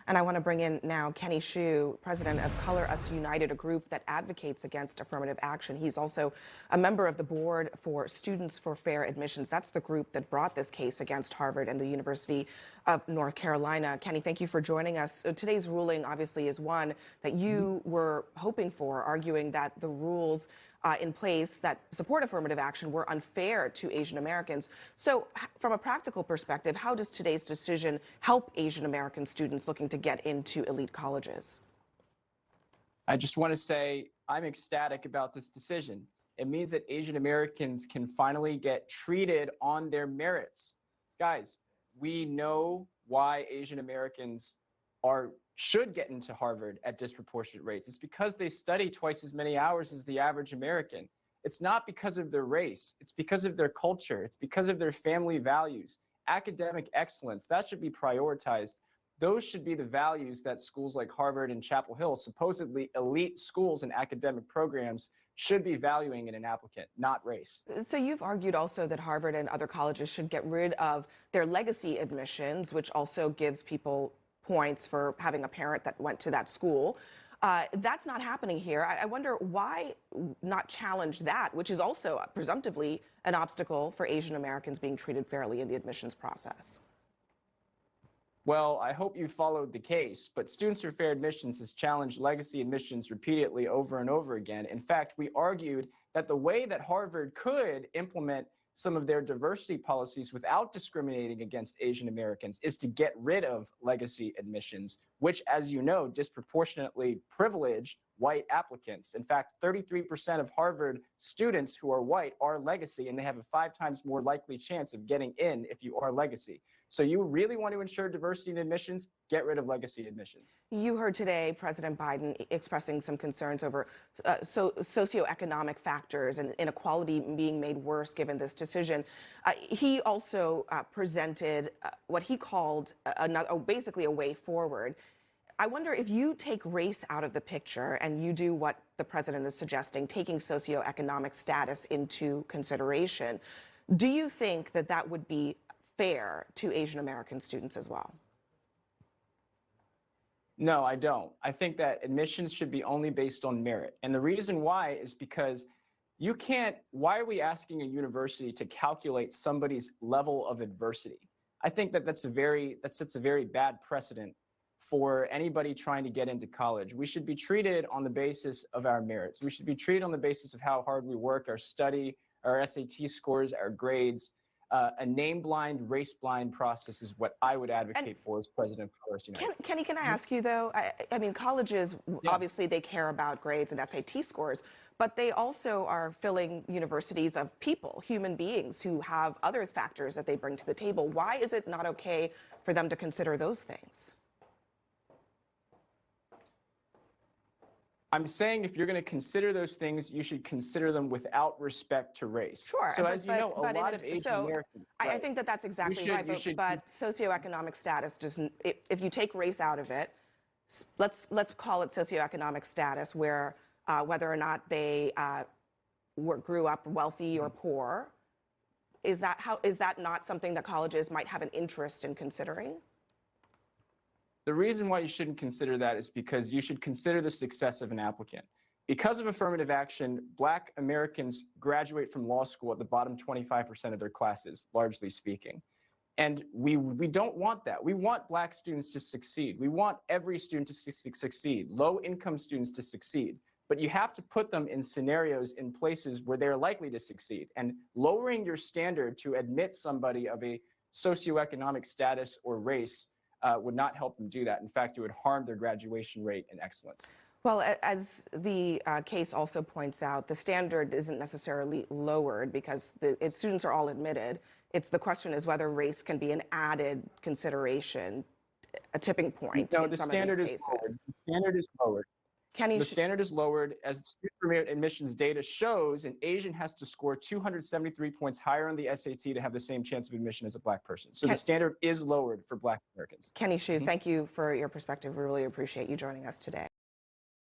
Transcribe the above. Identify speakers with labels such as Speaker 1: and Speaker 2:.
Speaker 1: And I want to bring in now Kenny Xu, president of Color Us United, a group that advocates against affirmative action. He's also a member of the board for Students for Fair Admissions. That's the group that brought this case against Harvard and the University of North Carolina. Kenny, thank you for joining us. So today's ruling obviously is one that you were hoping for, arguing that the rules in place that support affirmative action were unfair to Asian Americans. So from a practical perspective, how does today's decision help Asian American students looking to get into elite colleges?
Speaker 2: I just want to say I'm ecstatic about this decision. It means that Asian Americans can finally get treated on their merits. Guys, we know why Asian Americans should get into Harvard at disproportionate rates. It's because they study twice as many hours as the average American. It's not because of their race. It's because of their culture. It's because of their family values. Academic excellence, that should be prioritized. Those should be the values that schools like Harvard and Chapel Hill, supposedly elite schools and academic programs, should be valuing in an applicant, not race.
Speaker 1: So you've argued also that Harvard and other colleges should get rid of their legacy admissions, which also gives people points for having a parent that went to that school. That's not happening here. I wonder why not challenge that, which is also presumptively an obstacle for Asian Americans being treated fairly in the admissions process.
Speaker 2: Well, I hope you followed the case, but Students for Fair Admissions has challenged legacy admissions repeatedly over and over again. In fact, we argued that the way that Harvard could implement some of their diversity policies without discriminating against Asian Americans is to get rid of legacy admissions, which, as you know, disproportionately privilege white applicants. In fact, 33% of Harvard students who are white are legacy, and they have a 5 times more likely chance of getting in if you are legacy. So you really want to ensure diversity in admissions? Get rid of legacy admissions.
Speaker 1: You heard today President Biden expressing some concerns over socioeconomic factors and inequality being made worse given this decision. He also presented what he called basically a way forward. I wonder if you take race out of the picture and you do what the president is suggesting, taking socioeconomic status into consideration, do you think that that would be fair to Asian American students as well?
Speaker 2: No, I don't. I think that admissions should be only based on merit. And the reason why is because why are we asking a university to calculate somebody's level of adversity? I think that that sets a very bad precedent for anybody trying to get into college. We should be treated on the basis of our merits. We should be treated on the basis of how hard we work, our study, our SAT scores, our grades. A name-blind, race-blind process is what I would advocate for as president of Color Us United.
Speaker 1: Kenny, can I ask you, though? I mean, colleges, obviously, they care about grades and SAT scores, but they also are filling universities of people, human beings, who have other factors that they bring to the table. Why is it not okay for them to consider those things?
Speaker 2: I'm saying if you're going to consider those things, you should consider them without respect to race.
Speaker 1: Sure.
Speaker 2: So as you know, a lot of Asian Americans.
Speaker 1: Right. I think that that's exactly right. But socioeconomic status doesn't. If you take race out of it, let's call it socioeconomic status, where whether or not they grew up wealthy or poor, is that not something that colleges might have an interest in considering?
Speaker 2: The reason why you shouldn't consider that is because you should consider the success of an applicant. Because of affirmative action, Black Americans graduate from law school at the bottom 25% of their classes, largely speaking. And we don't want that. We want Black students to succeed. We want every student to succeed, low-income students to succeed. But you have to put them in scenarios, in places where they're likely to succeed. And lowering your standard to admit somebody of a socioeconomic status or race would not help them do that. In fact, it would harm their graduation rate and excellence.
Speaker 1: Well, as the case also points out, the standard isn't necessarily lowered because students are all admitted. The question is whether race can be an added consideration, a tipping point in some of these cases.
Speaker 2: The standard is lowered. The standard is lowered as the student for merit admissions data shows. An Asian has to score 273 points higher on the SAT to have the same chance of admission as a Black person. So the standard is lowered for Black Americans.
Speaker 1: Kenny Xu, thank you for your perspective. We really appreciate you joining us today.